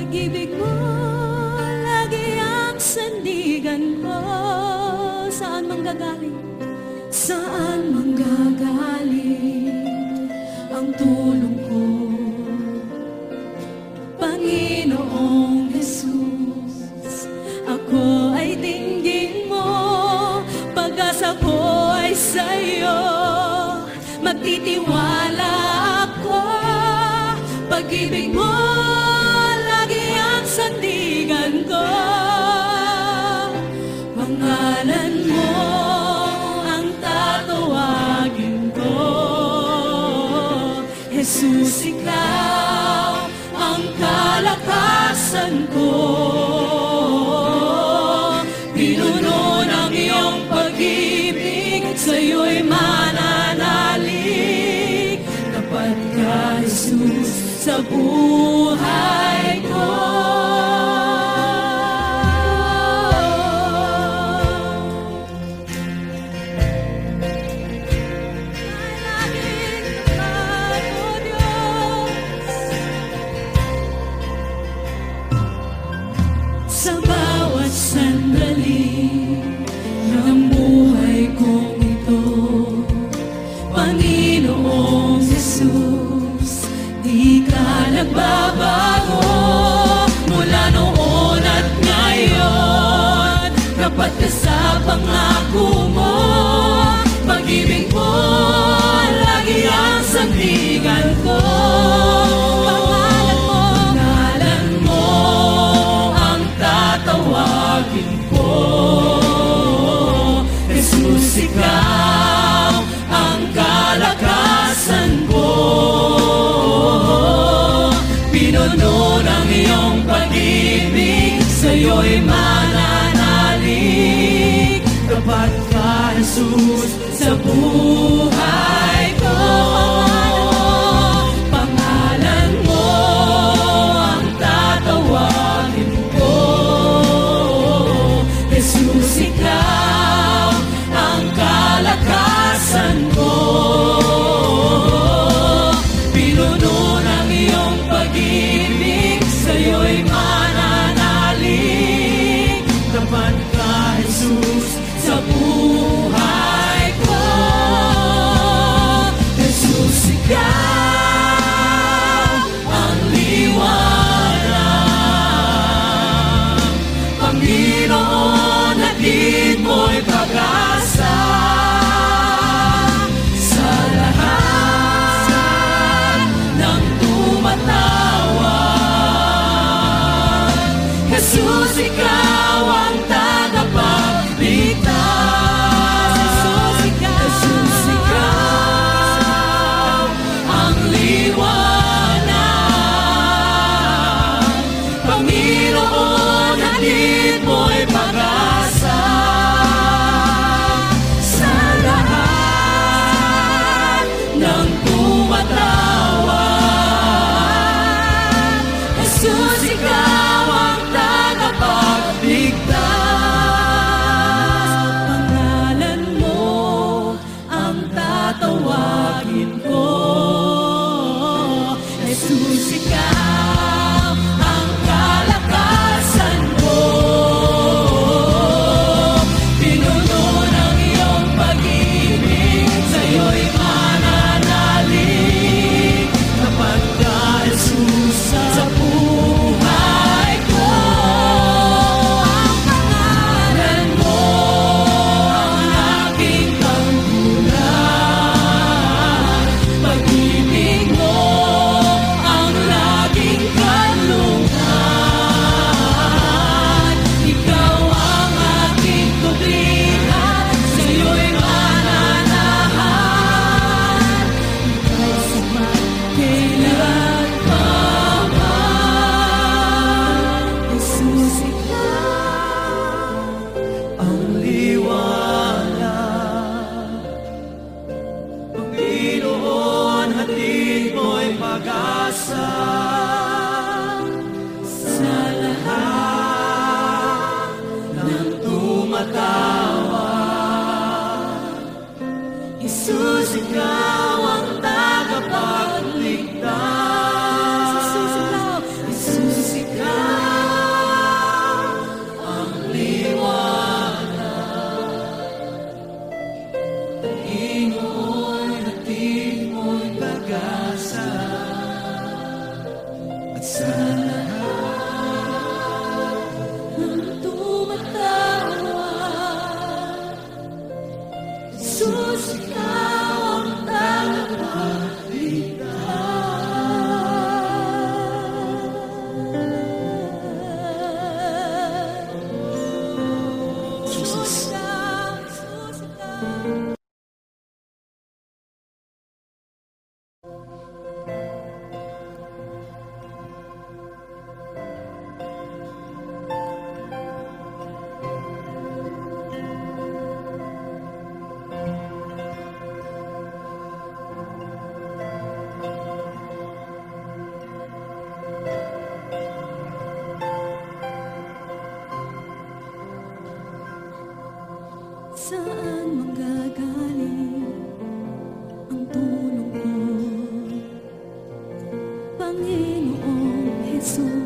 Pag-ibig mo lagi ang sandigan ko. Saan manggagaling? Saan manggagaling ang tulong ko? Panginoong Jesus, ako ay dinggin mo. Pag-asa ko ay sa'yo, magtitiwala ako. Pag-ibig mo lagi ang sandigan ko. Pangalan mo ang tatawagin ko. Jesus, ikaw ang kalakasan ko. Pinuno ng iyong pag-ibig, sa'yo'y mananalig. Tapat ka, Jesus, sa buhay ko. Sa bawat sandali ng buhay kong ito, Panginoong Jesus, di ka nagbabago. Mula noon at ngayon, tapat ka sa pangako mo. Pag-ibig mo lagi ang sandigan ko. Ikaw ang kalakasan ko. Pinuno ng iyong pag-ibig, sa'yo'y mananalig. Tapat ka, Jesus, sa buhay ko. Pangalan mo ang tatawagin ko. Jesus, ikaw ang kalakasan ko. Pinuno ng iyong pag-ibig, sa'yo'y mananalig. Tapat ka, Jesus, sa buhay ko. Saan manggagaling ang tulong ko, Panginoong Hesus?